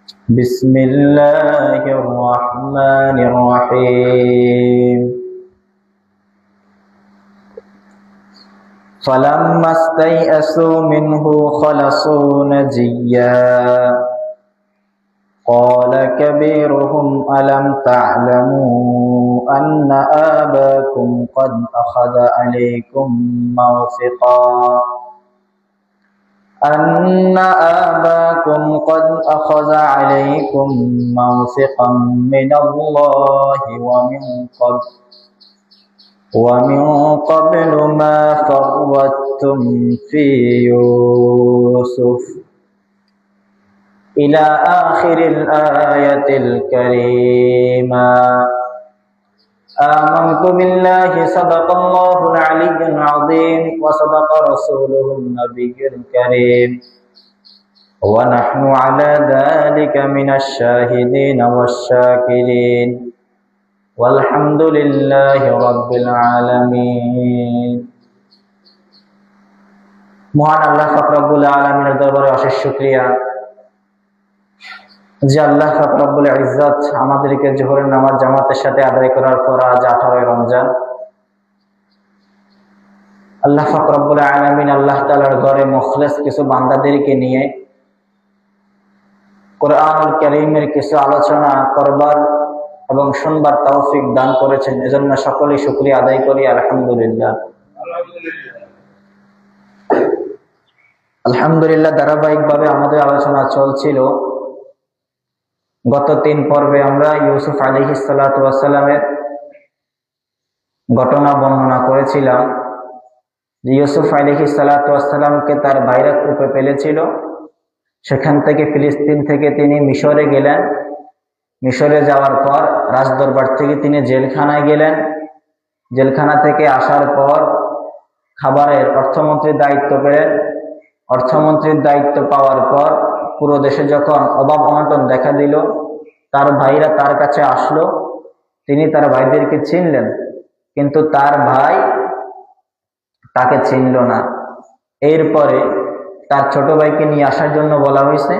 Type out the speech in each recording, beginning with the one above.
بسم الله الرحمن الرحيم فلما استيئسوا منه خلصوا نجيا قال كبيرهم ألم تعلموا أن آباكم قد أخذ عليكم موثقا من الله ومن قبل ما فرطتم في يوسف إلى آخر الآية الكريمة. آمنت بالله صدق الله العلي العظيم وصدق رسوله النبي الكريم ونحن على ذلك من الشاهدين والشاكرين والحمد لله رب العالمين. মহান আল্লাহ পাক রব্বুল আলামিনের দরবারে অশেষ শুকরিয়া যে আল্লাহ পাক রব্বুল ইজ্জত আমাদেরকে জোহরের নামাজ জামাতের সাথে আদায় করার পর আজ 18 রমজান আল্লাহ পাক রব্বুল আলামিন আল্লাহ তাআলার ঘরে মুখলিস কিছু বান্দাদেরকে নিয়ে কোরআনুল কারীমের কিছু আলোচনা করবার এবং শুনবার তৌফিক দান করেছেন। এজন্য সকলেই শুকরিয়া আদায় করি আলহামদুলিল্লাহ। আলহামদুলিল্লাহ ধারাবাহিকভাবে আমাদের আলোচনা চলছিল। গত 3 পর্বে আমরা ইউসুফ আলাইহিস সালাতু ওয়াস সালামের ঘটনা বর্ণনা করেছিলাম যে ইউসুফ আলাইহিস সালাতু ওয়াস সালামকে তার ভাইরা কূপে ফেলেছিল। সেখান থেকে ফিলিস্তিন থেকে তিনি মিশরে গেলেন। মিশরে যাওয়ার পর রাজদরবার থেকে তিনি জেলখানায় গেলেন। জেলখানা থেকে আসার পর খাবারের অর্থমন্ত্রীর দায়িত্ব পেলেন। অর্থমন্ত্রীর দায়িত্ব পাওয়ার পর পুরো দেশে যখন অভাব অনটন দেখা দিল, তার ভাইরা তার কাছে আসলো। তিনি তার ভাইদেরকে চিনলেন, কিন্তু তার ভাই তাকে চিনল না। এরপরে তার ছোট ভাইকে নিয়ে আসার জন্য বলা হয়েছে,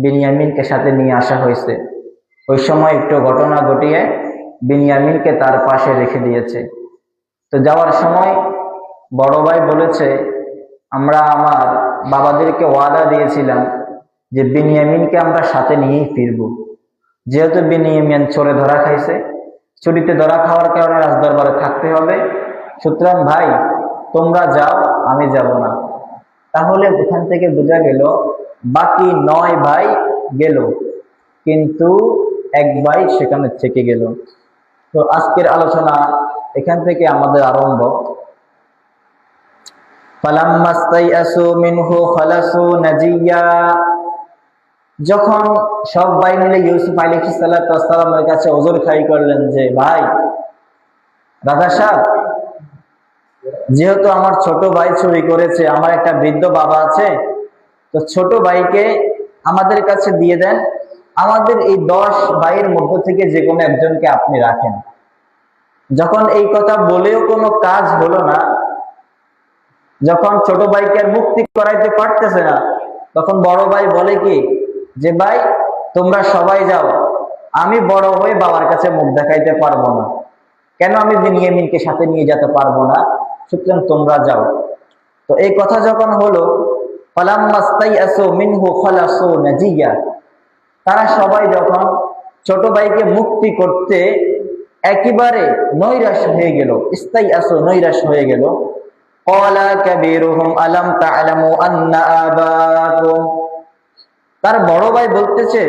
বিনিয়ামিনকে সাথে নিয়ে আসা হয়েছে। ওই সময় একটু ঘটনা ঘটিয়ে বিনিয়ামিনকে তার পাশে রেখে দিয়েছে। তো যাওয়ার সময় বড় ভাই বলেছে, আমরা আমার বাবাদেরকে ওয়াদা দিয়েছিলাম যে বিনিয়ামিনকে আমরা সাথে নিয়েই ফিরব। যেহেতু বিনিয়ামিন চোরে ধরা খাইছে, চুরিতে ধরা খাওয়ার কারণে রাজদরবারে থাকতে হবে, সুতরাং ভাই তোমরা যাও, আমি যাব না। তাহলে এখান থেকে বোঝা গেল বাকি 9 ভাই গেল, কিন্তু 1 ভাই সেখানে থেকে গেল। তো আজকের আলোচনা এখান থেকে আমাদের আরম্ভ। যখন সব ভাই মিলে ইউসুফ আলাইহিস সালাতু ওয়াস সালামের কাছে ওযর খাই করলেন যে ভাই রাজা সাহেব, যেহেতু আমার ছোট ভাই চুরি করেছে, আমার একটা বৃদ্ধ বাবা আছে, তো ছোট ভাইকে আমাদের কাছে দিয়ে দেন। আমাদের এই 10 ভাইয়ের মধ্য থেকে যে কোনো একজনকে আপনি রাখেন। যখন এই কথা বলেও কোনো কাজ হলো না, যখন ছোট ভাইকে আর মুক্তি করাইতে পারতেছে না, তখন বড় ভাই বলে কি যে ভাই তোমরা সবাই যাও, আমি বড় হয়ে বাবার কাছে মুখ দেখাইতে পারবো না, কেন আমি বিনিয়ামিনকে সাথে নিয়ে যেতে পারবো না, সুতরাং তোমরা যাও। তো এই কথা যখন হলো, ফালাম্মাস্তাইআসু মিনহু খালাসু নাজিয়া, তারা সবাই যখন ছোট ভাইকে মুক্তি করতে একেবারে নৈরাশ হয়ে গেল, ইস্তাইআসু নৈরাশ হয়ে গেল, ক্বালা কাবীরুহুম আলাম তা'লামু আন্না আবাকুম, তার বড় ভাই বলতেছে,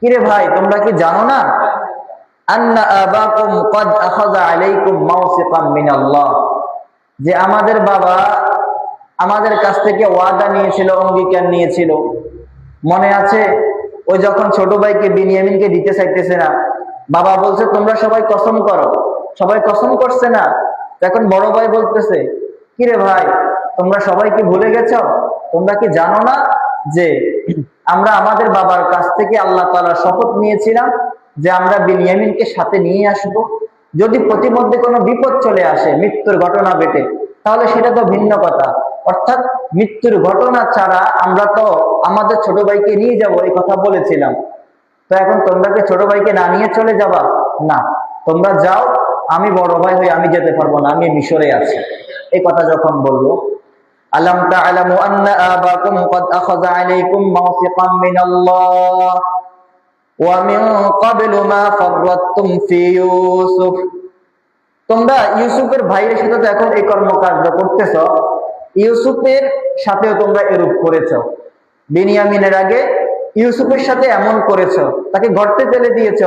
কিরে ভাই তোমরা কি জানো না, আন্না আবাকুম ক্বাদ আখাযা আলাইকুম মাওসিকাম মিনাল্লাহ, যে আমাদের বাবা আমাদের কাছ থেকে ওয়াদা নিয়েছিল, অঙ্গীকার নিয়েছিল। মনে আছে ওই যখন ছোট ভাইকে বিনিয়ামিনকে দিতে চাইতেছে না, বাবা বলছে তোমরা সবাই কসম করো, সবাই কসম করছে না। এখন বড় ভাই বলতেছে, কিরে ভাই তোমরা সবাই কি ভুলে গেছো, তোমরা কি জানো না যে আমরা আমাদের বাবার কাছ থেকে আল্লাহ তাআলা শপথ নিয়েছিলাম যে আমরা বিনিয়ামিনকে সাথে নিয়ে আসব, যদি প্রতিমধ্যে কোনো বিপদ চলে আসে, মৃত্যুর ঘটনা ঘটে, তাহলে সেটা তো ভিন্ন কথা, অর্থাৎ মৃত্যুর ঘটনা ছাড়া আমরা তো আমাদের ছোট ভাইকে নিয়ে যাব এই কথা বলেছিলাম। তো এখন তোমরা কি ছোট ভাইকে না নিয়ে চলে যাবা? না, তোমরা যাও, আমি বড় ভাই হয়ে আমি যেতে পারবো না, আমি মিশরে আছি। এই কথা যখন বললো, আলাম তা'লামু আন্না আবাকুম ক্বাদ আখাযা আলাইকুম মাওসিকাম মিনাল্লাহ ওয়া মিন ক্বাবলু মা ফাররাততুম ফি ইউসুফ। তোমরা ইউসুফের ভাইয়ের সাথে তো এখন এই কর্মকাণ্ড করতেছ, ইউসুফের সাথেও তোমরা এরূপ করেছ। বিনিয়ামিনের আগে ইউসুফের সাথে এমন করেছ, তাকে গর্তে ফেলে দিয়েছ,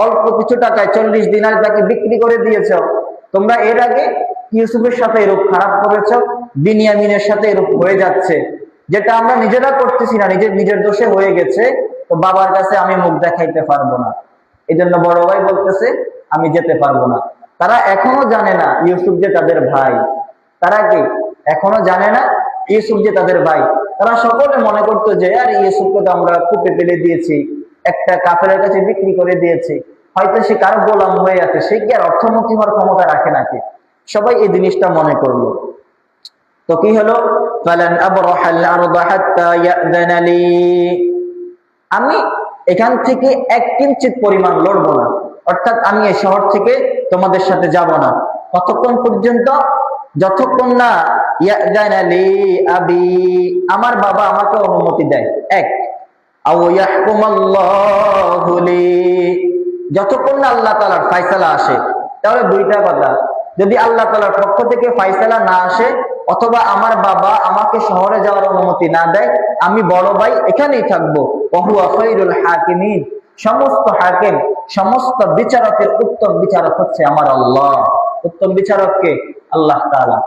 অল্প কিছু টাকায় 40 দিনার তাকে বিক্রি করে দিয়েছ। তোমরা এর আগে ইউসুফের সাথে এরূপ খারাপ করেছ, বিনিয়ামিনের সাথে এরূপ হয়ে যাচ্ছে। যেটা আমরা নিজেরা করতেছি না, নিজের দোষে হয়ে গেছে, তো বাবার কাছে আমি মুখ দেখাইতে পারবো না। এই জন্য বড় ভাই বলতেছে আমি যেতে পারবো না। তারা এখনো জানে না ইউসুফ যে তাদের ভাই। তারা কি এখনো জানে না ইউসুফ যে তাদের ভাই? তারা সকলে মনে করতো যে আর ইউসুফকে তো আমরা কূপে ফেলে দিয়েছি, একটা কাফেরের কাছে বিক্রি করে দিয়েছি, হয়তো সে কারো গোলাম হয়ে আছে, সে কি আর অর্থমন্ত্রী হওয়ার ক্ষমতা রাখে নাকি? সবাই এই জিনিসটা মনে করলো। তো কি হলো, ফালান আবরাহাল আরদা হাত্তা ইয়াযানা লি, আমি এখান থেকে এক কিঞ্চিত পরিমাণ লড়বো না, অর্থাৎ আমি এই শহর থেকে তোমাদের সাথে যাব না ততক্ষণ পর্যন্ত যতক্ষণ না ইয়াযানা লি আবি, আমার বাবা আমাকে অনুমতি দেয়, এক, আও ইয়াহকুমাল্লাহু লি, যতক্ষণ না আল্লাহ তাআলার ফয়সালা আসে। তাহলে দুইটা কথা, যদি আল্লাহ তাআলার পক্ষ থেকে ফয়সালা না আসে অথবা আমার বাবা আমাকে শহরে যাওয়ার অনুমতি না দেয়, আমি বড় ভাই এখানেই থাকবো। ওয়া হুয়া খায়রুল হাকিমিন, সমস্ত হাকিম, সমস্ত বিচারকের উত্তম বিচারক হচ্ছে আমার আল্লাহ। উত্তম বিচারক কে? আল্লাহ তাআলা।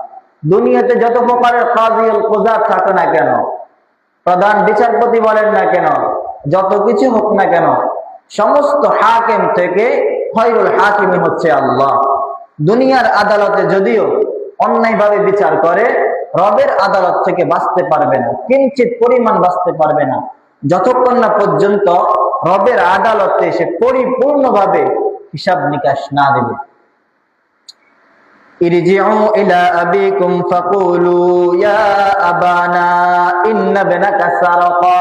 দুনিয়াতে যত প্রকারের কাজী আল কুযাত থাকে না কেন, প্রধান বিচারপতি বলেন না কেন, যত কিছু হোক না কেন, সমস্ত হাকিম থেকে খায়রুল হাকিমিন হচ্ছে আল্লাহ। দুনিয়ার আদালতে যদিও অন্যায়ভাবে বিচার করে, রবের আদালত থেকে বাঁচতে পারবে না, কিঞ্চিত পরিমাণ বাঁচতে পারবে না, যতক্ষণ না পর্যন্ত রবের আদালতে সে পরিপূর্ণভাবে হিসাব নিকাশ না দেবে। ইরজিউ ইলা আবিকুম ফাকুলু ইয়া আবানা ইন্না ইবনাকা সারাকা,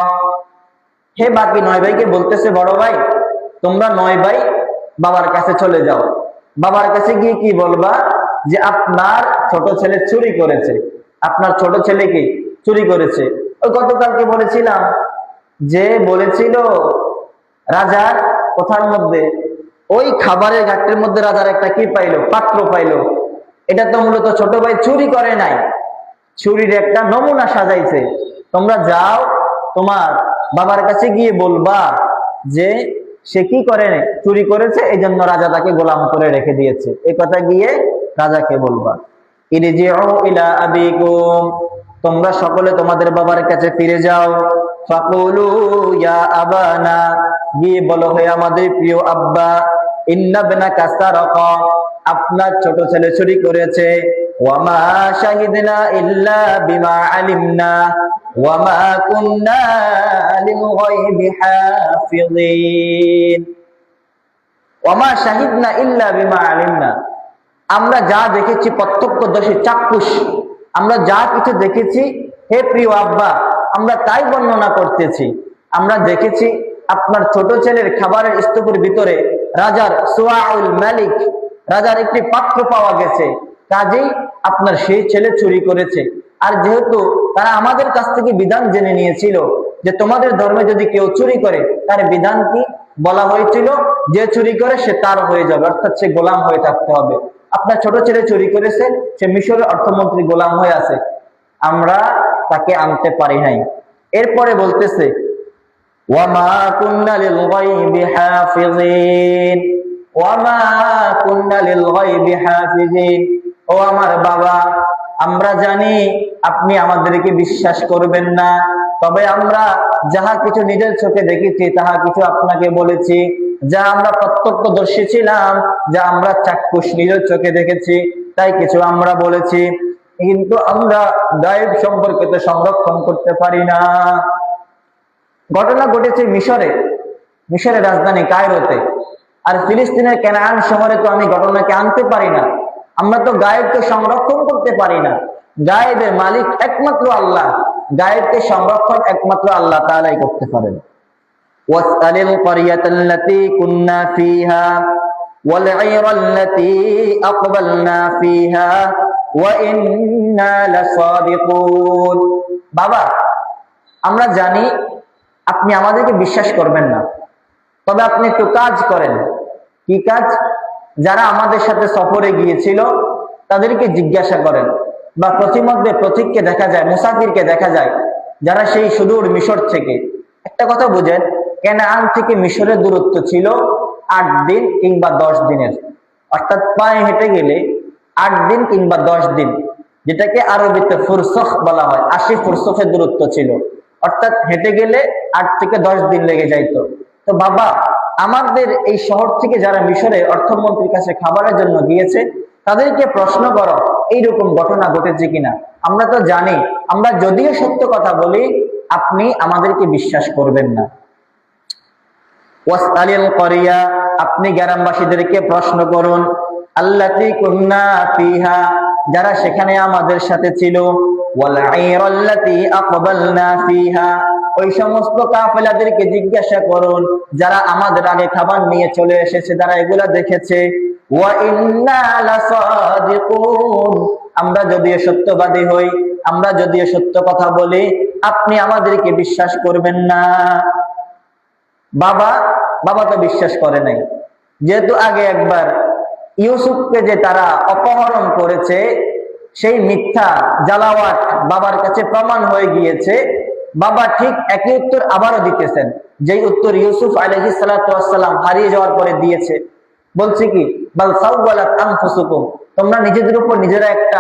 হে বাকি 9 ভাইকে বলতেছে বড় ভাই, তোমরা 9 ভাই বাবার কাছে চলে যাও। বাবার কাছে গিয়ে কি বলবা? যে আপনার ছোট ছেলে চুরি করেছে। আপনার ছোট ছেলে কি চুরি করেছে? ওই গতকালকে বলেছিলাম যে বলেছিল রাজার কথার মধ্যে, ওই খাবারের ঘাটের মধ্যে রাজার একটা কি পাইলো? পাত্র পাইলো। এটা তো মূলত ছোট ভাই চুরি করে নাই, চুরির একটা নমুনা সাজাইছে। তোমরা যাও, তোমার বাবার কাছে গিয়ে বলবা যে সে কি করে চুরি করেছে, এই জন্য রাজা তাকে গোলাম করে রেখে দিয়েছে। এই কথা গিয়ে রাজাকে বলবা। ইরজিউ ইলা আবিকুম, তোমরা সকলে তোমাদের বাবার কাছে ফিরে যাও। ফাকুলু ইয়া আবানা, গিয়ে বলো হে আমাদের প্রিয় আব্বা, ইন্না ইবনাকা সারাকা, আপনার ছোট ছেলে চুরি করেছে। ওয়ামা শাহিদনা ইল্লা বিমা আলিমনা ওয়ামা কুন্না লিল গায়বি হাফিযিন। ওয়ামা শাহিদনা ইল্লা বিমা আলিমনা, আমরা যা দেখেছি প্রত্যক্ষদর্শী চাক্ষুষ, আমরা যা কিছু দেখেছি হে প্রিয় আব্বা, আমরা তাই বর্ণনা করতেছি। আমরা দেখেছি আপনার ছোট ছেলের খাবারের স্তূপের ভিতরে রাজার সুআউল মালিক, রাজার একটি পাত্র পাওয়া গেছে, কাজেই আপনার সেই ছেলে চুরি করেছে। আর যেহেতু তারা আমাদের কাছ থেকে বিধান জেনে নিয়েছিল যে তোমাদের ধর্মে যদি কেউ চুরি করে তার বিধান কি, বলা হয়েছিল যে চুরি করে সে তার হয়ে যাবে, অর্থাৎ সে গোলাম হয়ে থাকতে হবে। আপনার ছোট ছেলে চুরি করেছে, সে মিশরের অর্থমন্ত্রী গোলাম হয়ে আছে, আমরা তাকে আনতে পারি নাই। এরপরে বলতেছে ওয়ামা কুন্না লিল গায়বি হাফিযিন, ওয়ামা কুন্না লিল গায়বি হাফিযিন, ও আমার বাবা, আমরা জানি আপনি আমাদেরকে বিশ্বাস করবেন না, তবে আমরা যাহা কিছু নিজের চোখে দেখেছি তাহা কিছু আপনাকে বলেছি, যা আমরা প্রত্যক্ষদর্শী ছিলাম, যা আমরা চাক্ষুষ নিজের চোখে দেখেছি তাই কিছু আমরা বলেছি, কিন্তু আমরা গায়েব সম্পর্কে তো সংরক্ষণ করতে পারি না। ঘটনা ঘটেছে মিশরে, মিশরের রাজধানী কায়রোতে। আর ফিলিস্তিনের কেনান শহরে তো আমি ঘটনাকে আনতে পারি না, আমরা তো গায়েবকে সংরক্ষণ করতে পারি না। গায়েবের মালিক একমাত্র আল্লাহ, গায়েবকে সংরক্ষণ একমাত্র আল্লাহ তাআলাই করতে পারেন। ওয়াসআলিল ক্বরিয়াতাল্লাতী কুন্না ফীহা ওয়াল আইরাল্লাতী আকবালনা ফীহা ওয়া ইন্না লাসাদিকুন। বাবা, আমরা জানি আপনি আমাদেরকে বিশ্বাস করবেন না, তবে আপনি একটু কাজ করেন। কি কাজ? যারা আমাদের সাথে সফরে গিয়েছিল তাদেরকে জিজ্ঞাসা করেন, বা প্রতিমধ্যে প্রতীককে দেখা যায়, মুসাফিরকে দেখা যায় যারা সেই সুদূর মিশর থেকে। একটা কথা বুঝেন, কেনান থেকে মিশরের দূরত্ব ছিল 8 দিন কিংবা 10 দিনের, অর্থাৎ পায়ে হেঁটে গেলে 8 দিন কিংবা 10 দিন, যেটাকে আরবিতে ফুরসখ বলা হয়। 80 ফুরসখের দূরত্ব ছিল, অর্থাৎ হেঁটে গেলে 8 থেকে 10 দিন লেগে যাইতো। তো বাবা, আমাদের এই শহর থেকে যারা মিশরে অর্থমন্ত্রীর কাছে খাবারের জন্য গিয়েছে তাদেরকে প্রশ্ন করো এইরকম ঘটনা ঘটেছে কিনা। আমরা তো জানি, আমরা যদিও সত্য কথা বলি আপনি আমাদেরকে বিশ্বাস করবেন না। ওয়াসআলিল ক্বরিয়া, আপনি গ্রামবাসীদেরকে প্রশ্ন করুন, আল্লাতী কুন্না ফীহা, যারা সেখানে আমাদের সাথে ছিল, ওয়াল আইরাল্লাতী আকবালনা ফীহা, ওই সমস্ত কাফেলাদেরকে জিজ্ঞাসা করুন যারা আমাদের আগে খাবার নিয়ে চলে এসেছে, যারা এগুলা দেখেছে। ওয়া ইন্না লাসাদিকুন, আমরা যদিও সত্যবাদী হই, আমরা যদিও সত্য কথা বলি, আপনি আমাদেরকে বিশ্বাস করবেন না। বাবা তো বিশ্বাস করে নাই, যেহেতু আগে একবার ইউসুফকে যে তারা অপহরণ করেছে সেই মিথ্যা জালাওয়াত বাবার কাছে প্রমাণ হয়ে গিয়েছে। বাবা ঠিক একই উত্তর আবারও দিতেছেন, যেই উত্তর ইউসুফ আলাইহিস সালাতু ওয়াস সালাম হারিয়ে যাওয়ার পরে দিয়েছে। বলছে কি, বাল সাওয়ালাত আনফুসুকুম, তোমরা নিজেদের উপর নিজেরা একটা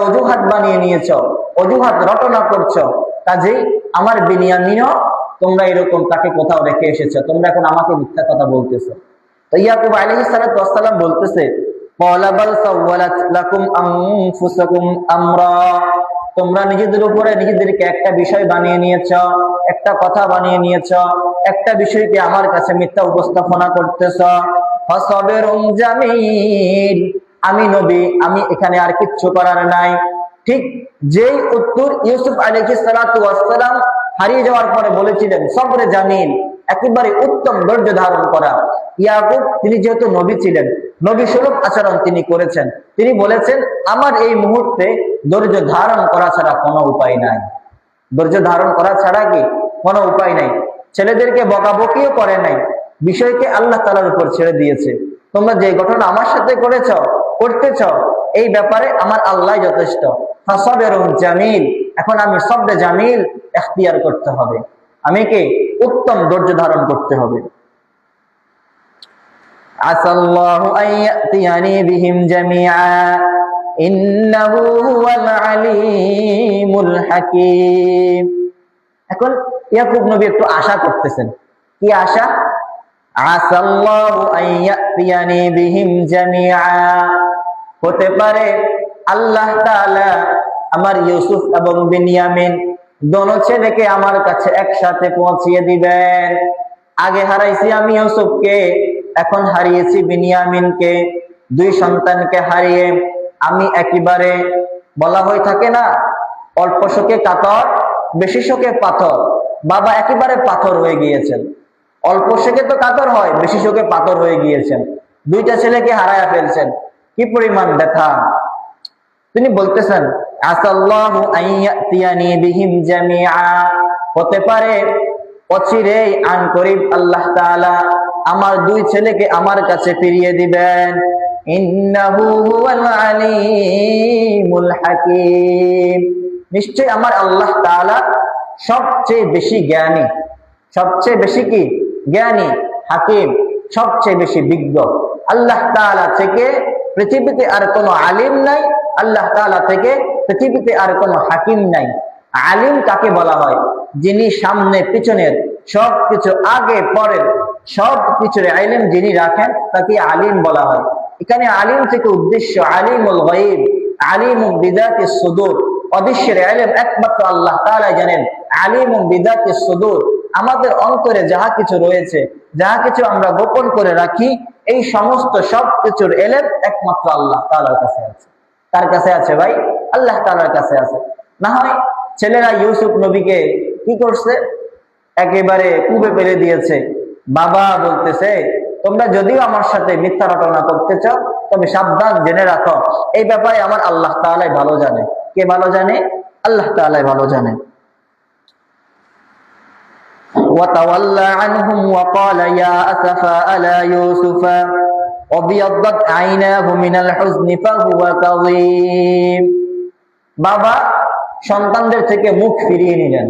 অজুহাত বানিয়ে নিয়েছো, অজুহাত রটনা করছো, কাজেই আমার বিনিয়ামিনও তোমরা এরকম তাকে কোথাও রেখে এসেছো, তোমরা এখন আমাকে মিথ্যা কথা বলতেছো। তো ইয়াকুব আলাইহিস সালাতু ওয়াস সালাম বলতেছে, ক্বালা বাল সাওয়ালাত লাকুম আনফুসুকুম আমরা, তোমরা নিজেদের উপরে নিজেদেরকে একটা বিষয় বানিয়ে নিয়েছো, একটা কথা বানিয়ে নিয়েছো, একটা বিষয়কে আমার কাছে মিথ্যা উপস্থাপনা করতেছো। ফাসাবিরুন জামিল, আমি নবী, আমি এখানে আর কিচ্ছু করার নাই। ঠিক যেই উত্তর ইউসুফ আলাইহিস সালাতু ওয়াস সালাম হারিয়ে যাওয়ার পরে বলেছিলেন, সবরে জামিল, একেবারে উত্তম ধৈর্য ধারণ করা। ইয়াকুব তিনি যেহেতু নবী ছিলেন, নবী স্বরূপ আচরণ তিনি করেছেন। তিনি বলেছেন, আমার এই মুহূর্তে ধৈর্য ধারণ করা ছাড়া কোনো উপায় নাই। ধৈর্য ধারণ করা ছাড়া কি কোনো উপায় নাই। ছেলেদেরকে বকাবকিও করে নাই, বিষয়কে আল্লাহ তাআলার উপর ছেড়ে দিয়েছে। তোমরা যে ঘটনা আমার সাথে করতেছ, এই ব্যাপারে আমার আল্লাহ যথেষ্ট। ফাসাবিরুন জামিল, এখন আমি সবরে জামিল ইখতিয়ার করতে হবে, আমি কি উত্তম ধৈর্য ধারণ করতে হবে। আসাল্লাহু আইয়াতিয়ানি বিহিম জামিআ ইন্নাহু হুয়াল আলিমুল হাকীম। এখন ইয়াকুব নবী একটু আশা করতেছেন। কি আশা? আসাল্লাহু আইয়াতিয়ানি বিহিম জামিআ, হতে পারে আল্লাহ তাআলা আমার ইউসুফ এবং বিনিয়ামিন দোনো ছেলেকে আমার কাছে একসাথে পৌঁছিয়ে দিবেন। আগে হারাইছি আমি ইউসুফকে, এখন হারিয়েছি বিনিয়ামিনকে। 2 সন্তানকে হারিয়ে আমি একেবারে, বলা হয়ে থাকে না, অল্প শোকে কাতর বেশি শোকে পাথর। বাবা একেবারে পাথর হয়ে গিয়েছেন। অল্প শোকে তো কাতর হয়, বেশি শোকে পাথর হয়ে গিয়েছেন। 2টা ছেলেকে হারায়া ফেলছেন, কি পরিমাণ ব্যথা। তিনি বলতেছেন, আসাল্লাহু আইয়াতিয়ানি বিহিম জামিআ, হতে পারে অচিরেই আন করিব আল্লাহ তাআলা আমার 2 ছেলেকে আমার কাছে ফিরিয়ে দিবেন। ইন্নাহু হুয়াল আলিমুল হাকীম, নিশ্চয় আমার আল্লাহ তাআলা সবচেয়ে বেশি জ্ঞানী, সবচেয়ে বেশি কি জ্ঞানী, হাকিম, সবচেয়ে বেশি বিজ্ঞ। আল্লাহ তাআলা থেকে পৃথিবীতে আর কোনো আলিম নাই, আল্লাহ তাআলা থেকে পৃথিবীতে আর কোনো হাকিম নাই। আলিম কাকে বলা হয়? যিনি সামনে পিছনের সবকিছু, আগে পরের সবকিছুর ইলম যিনি রাখেন তাকে আলিম বলা হয়। এখানে আলিম থেকে উদ্দেশ্য আলিমুল গায়ব, আলিমুম বিযাতিস সুদূর, অদৃশ্যের ইলম একমাত্র আল্লাহ তাআলা জানেন। আলিমুম বিযাতিস সুদূর, আমাদের অন্তরে যাহা কিছু রয়েছে, যাহা কিছু আমরা গোপন করে রাখি, এই সমস্ত সবকিছুর ইলম একমাত্র আল্লাহ তাআলার কাছে আছে। কার কাছে আছে ভাই? আল্লাহ তাআলার কাছে আছে। না হয় ছেলেরা ইউসুফ নবীকে কি করছে, একেবারে কূপে ফেলে দিয়েছে। বাবা বলতেছে, তোমরা যদিও আমার সাথে মিথ্যা রটনা করতে চাও, তবে সাবধান, জেনে রাখো এই ব্যাপারে আমার আল্লাহ তাআলাই ভালো জানে। কে ভালো জানে? আল্লাহ তাআলাই ভালো জানে। وتولى عنهم وقال يا أسفا على يوسف وابيضت عيناه من الحزن فهو كظيم। বাবা সন্তানদের থেকে মুখ ফিরিয়ে নিলেন।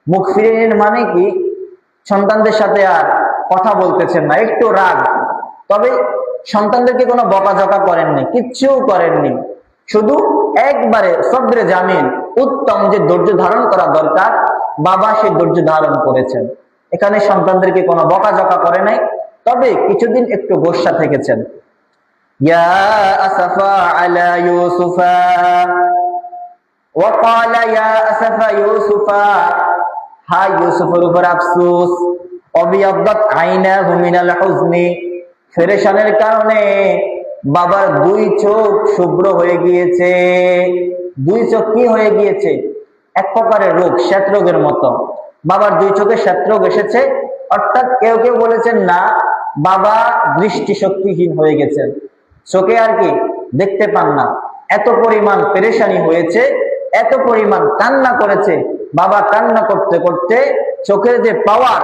মুখ ফিরিয়ে নিলেন মানে কি? সন্তানদের সাথে আর কথা বলতেছেন না, একটু রাগ। তবে সন্তানদেরকে কোনো বকাঝকা করেননি, কিচ্ছু করেননি, শুধু একবারে সবরে জামিন, উত্তম যে ধৈর্য ধারণ করা দরকার, বাবা সে ধৈর্য ধারণ করেছেন। এখানে সন্তানদেরকে কোনো বকাঝকা করে নাই, তবে কিছুদিন একটু গোসা থেকেছেন। ইয়া আসফা আলা ইউসুফা ওয়া ক্বালা ইয়া আসফা ইউসুফা, হা ইউসুফের উপর আফসোস। অবিয়াদ্দাত আইনাহু মিনাল হুজনি, পেরেশানের কারণে বাবার দুই চোখ শুভ্র হয়ে গিয়েছে। দুই চোখ কি হয়ে গিয়েছে? এক প্রকারের রোগ, শ্বেত রোগের মতো। বাবার দুই চোখে শ্বেত রোগ এসেছে, অর্থাৎ কেউ কেউ বলেছেন না, বাবা দৃষ্টি শক্তিহীন হয়ে গেছেন, চোখে আর কি দেখতে পান না। এত পরিমাণ পেরেশানি হয়েছে, এত পরিমাণ কান্না করেছে। বাবা কান্না করতে করতে চোখের যে পাওয়ার,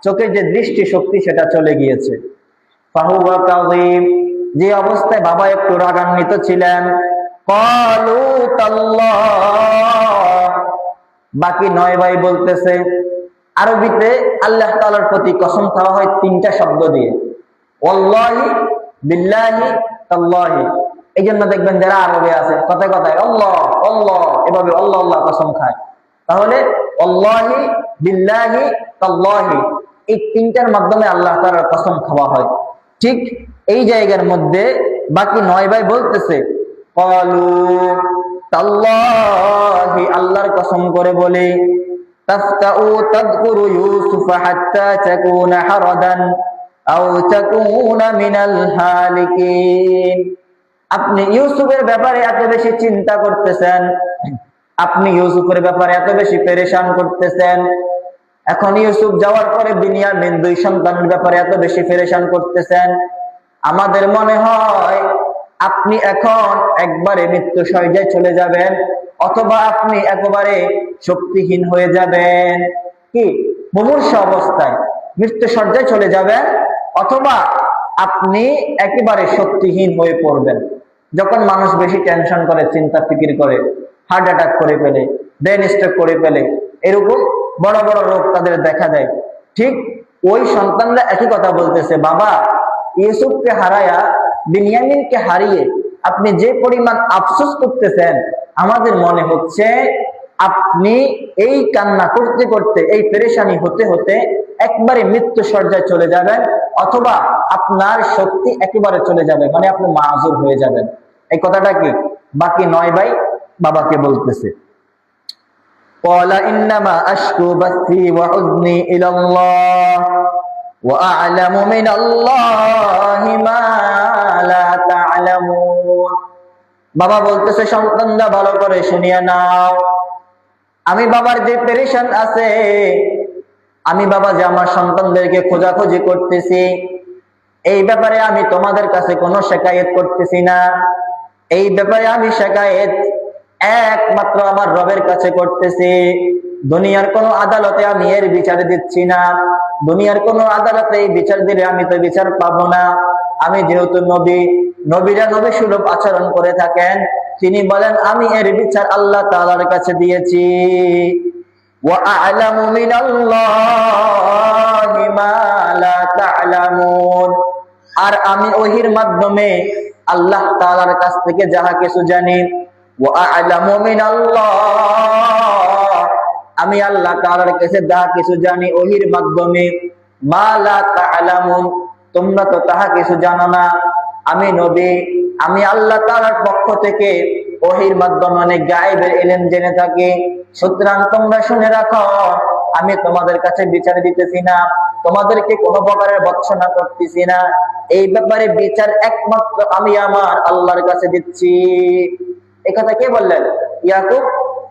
চোখের যে দৃষ্টি শক্তি, সেটা চলে গিয়েছে। ফাহুয়া কাযীম, যে অবস্থায় বাবা একটু রাগান্বিত ছিলেন। ক্বালু তাল্লাহ, বাকি 9 ভাই বলতেছে, আরবিতে আল্লাহ তাআলার প্রতি কসম খাওয়া হয় 3টা শব্দ দিয়ে, ওয়াল্লাহি, বিল্লাহি, তাল্লাহি। এই জন্য দেখবেন যারা আরবে আছে কথায় কথায় আল্লাহ আল্লাহ, এভাবে আল্লাহ আল্লাহ কসম খায়। তাহলে ওয়াল্লাহি, বিল্লাহি, তাল্লাহি, এই 3টার মাধ্যমে আল্লাহ তাআলার কসম খাওয়া হয়। ঠিক এই জায়গার মধ্যে বাকি 9 ভাই বলতেছে, ক্বালু তাল্লাহি, আল্লাহর কসম করে বলে, তাফতাউ তাযকুরু ইউসুফ হাত্তা তাকুনা হারাদান আও তাকুনা মিনাল হালিকিন। আপনি ইউসুফের ব্যাপারে এত বেশি চিন্তা করতেছেন, আপনি ইউসুফের ব্যাপারে এত বেশি পেরেশান করতেছেন, এখন ইউসুফ যাওয়ার পরে বিনিয়ামিন 2 সন্তানের ব্যাপারে এত বেশি পেরেশান করতেছেন, আমাদের মনে হয় আপনি এখন একবারে মৃত্যু শয্যায় চলে যাবেন, অথবা আপনি একেবারে শক্তিহীন হয়ে যাবেন। কি মুমূর্ষ অবস্থায় মৃত্যু শয্যায় চলে যাবেন, অথবা আপনি একেবারে শক্তিহীন হয়ে পড়বেন। যখন মানুষ বেশি টেনশন করে, চিন্তা ফিকির করে, হার্ট অ্যাটাক করে ফেলে, ব্রেন স্ট্রোক করে ফেলে, এরকম বড় বড় রোগ তাদের দেখা দেয়। ঠিক ওই সন্তানরা একই কথা বলতেছে, বাবা ইউসুফকে হারায়া বিনিয়ামিনকে হারিয়ে আপনি যে পরিমাণ আফসোস করতেছেন, আমাদের মনে হচ্ছে আপনি এই কান্না করতে করতে, এই পেরেশানি হতে হতে একবারে মৃত্যু শয্যায় চলে যাবেন, অথবা আপনার শক্তি একেবারে চলে যাবে, মানে আপনি মাযুর হয়ে যাবেন। এই কথাটা কি বাকি 9 ভাই বাবাকে বলতেছে। ক্বালা ইন্নামা আশকু বাসি ওয়া হুজনি ইলাল্লাহ ওয়া আ'লামু মিনাল্লাহি মা লা তা'লামুন। বাবা বলতেছে, সন্তানরা ভালো করে শুনিয়া নাও, আমি বাবার যে পেরেশান আছে, আমি বাবা যে আমার সন্তানদেরকে খোঁজাখুঁজি করতেছি, এই ব্যাপারে আমি তোমাদের কাছে কোনো শিকায়েত করতেছি না। এই ব্যাপারে আমি শিকায়েত একমাত্র আমার রবের কাছে করতেছি। দুনিয়ার কোন আদালতে আমি এর বিচার দিচ্ছি না। দুনিয়ার কোন আদালতে এই বিচার দিলে আমি তো বিচার পাবো না। আমি যেহেতু নবী, নবীরা নবী সুলভ আচরণ করে থাকেন, তিনি বলেন আমি এর বিচার আল্লাহ তাআলার কাছে দিয়েছি। ওয়া আ'লামু মিনাল্লাহি মা লা তা'লামুন, আর আমি ওহীর মাধ্যমে আল্লাহ তাআলার কাছ থেকে যাহা কিছু জানি। ওয়া আ'লামু মিনাল্লাহ, আমি আল্লাহ তাআলার কাছে যাহা কিছু জানি ওহীর মাধ্যমে। মা লা তা'লামুন, তোমরা তো তাহা কিছু জানো না। আমি নবী, আমি আল্লাহ তাআলার পক্ষ থেকে ওহীর মাধ্যমে অনেক গায়েবের ইলম জেনে থাকি। সুতরাং তোমরা শুনে রাখো, আমি তোমাদের কাছে বিচার দিতেছি না, তোমাদেরকে কোনো প্রকারের ভৎসনা করতেছি না, এই ব্যাপারে বিচার একমাত্র আমি আমার আল্লাহর কাছে দিচ্ছি। এই কথা কে বললেন? ইয়াকুব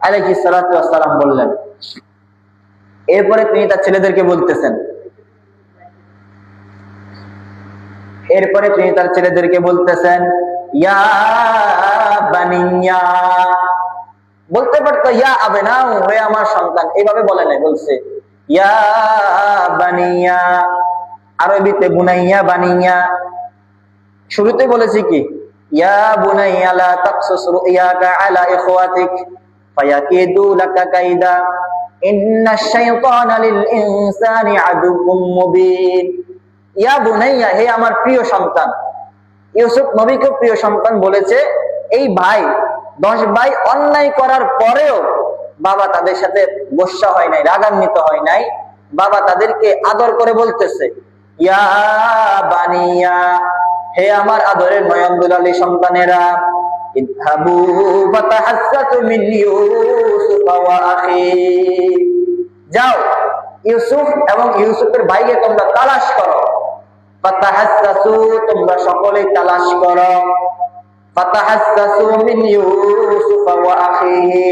আলাইহিস সালাতু ওয়াস সালাম বললেন। এরপরে তিনি তার ছেলেদেরকে বলতেছেন, ইয়া বানিয়া, বলতে পারতো ইয়া আবনাউ, হে আমার সন্তান, এইভাবে বলে নাই, বলছে ইয়া বানিয়া, আরবিতে বুনাইয়া বানিয়া। শুরুতে বলেছি কি, ইয়া বুনাইয়া লা তাকসুস রুয়াকা আলা ইখওয়াতিক ফায়াকিদু লাকা কাইদা ইন্নাশ শাইতানা লিল ইনসানি আদুউম মুবিন। ইয়া বুনাইয়া, হে আমার প্রিয় সন্তান। ইউসুফ নবীকে প্রিয় সন্তান বলেছে। এই ভাই 10 ভাই অন্যায় করার পরেও বাবা তাদের সাথে গোসা হয় নাই, রাগান্বিত হয় নাই। বাবা তাদেরকে আদর করে বলতেছে ইয়া বানিয়া, হে আমার আদরের নয়ন দুলালী সন্তানেরা, ইযহাবু ফাতাহাসসাসু মিন ইউসুফ ওয়া আখি, যাও ইউসুফ এবং ইউসুফের ভাইকে তোমরা তালাশ করো। ফাতাহাসসাসু, তোমরা সকলেই তালাশ করো। ফাতাহাসসাসু মিন ইউসুফ ওয়া আখিহি,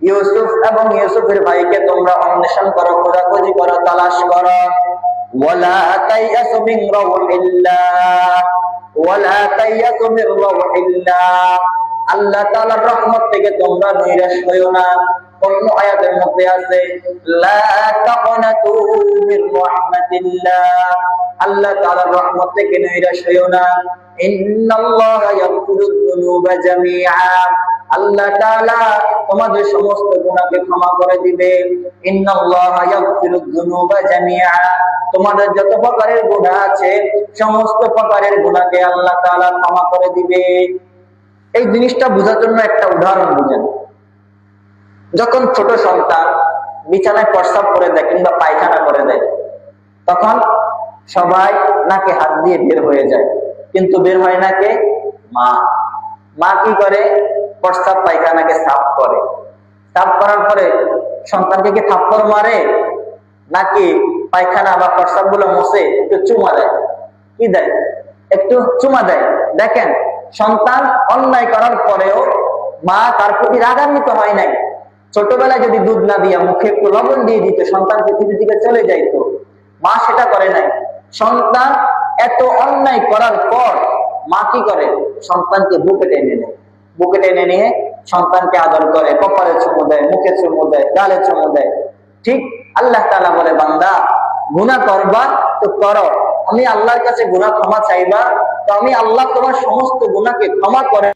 ইউসুফ এবং ইউসুফের ভাইকে তোমরা অন্বেষণ করো, খোঁজাখুঁজি করো, তালাশ করো। ওয়ালা তাইয়াসু মিন রাউহিল্লাহ, ওয়ালা তাইয়াসু মিন রাউহিল্লাহ, আল্লাহ তাআলার রহমত থেকে তোমরা নিরাশ হইও না। অন্য আয়াতের মধ্যে আছে লা তাকনাতু মির রাহমাতিল্লাহ, আল্লাহ তাআলার রহমত থেকে নিরাশ হইও না। ইন্নাল্লাহা ইয়াগফিরুয যুনুবা জামিআ, আল্লাহ তাআলা তোমাদের সমস্ত গুনাহকে ক্ষমা করে দিবে। ইন্নাল্লাহা ইয়াগফিরুয যুনুবা জামিআ, তোমাদের যত প্রকারের গুনাহ আছে সমস্ত প্রকারের গুনাহকে আল্লাহ তাআলা ক্ষমা করে দিবে। এই জিনিসটা বোঝার জন্য একটা উদাহরণ বুঝেন। যখন ছোট সন্তান বিছানায় প্রস্রাব করে দেয় কিংবা পায়খানা করে দেয়, তখন সবাই নাকে হাত দিয়ে বের হয়ে যায়, কিন্তু বের হয় না কে? মা। মা কি করে? প্রস্রাব পায়খানাকে সাফ করে। সাফ করার পরে সন্তানকে কি থাপ্পড় মারে নাকি পায়খানা বা প্রস্রাব গুলো মুছে একটু চুমা দেয়? কি দেয়? একটু চুমা দেয়। দেখেন, সন্তান অন্যায় করার পরেও মা তার প্রতি রাগান্বিত হয় নাই। ছোটবেলায় যদি দুধ না দিয়া মুখে একটু লবণ দিয়ে দিত, সন্তান পৃথিবী থেকে চলে যাইতো। মা সেটা করে নাই। সন্তান এত অন্যায় করার পর মা কি করে? সন্তানকে বুকে টেনে নেয়। বুকে টেনে নিয়ে সন্তানকে আদর করে, কপালে চুমু দেয়, মুখে চুমু দেয়, গালে চুমু দেয়। ঠিক আল্লাহ তাআলা বলে, বান্দা গুনাহ করবা তো করো, আমি আল্লাহর কাছে গুনাহ ক্ষমা চাইবা, তো আমি আল্লাহ তোমার সমস্ত গুনাহকে ক্ষমা করে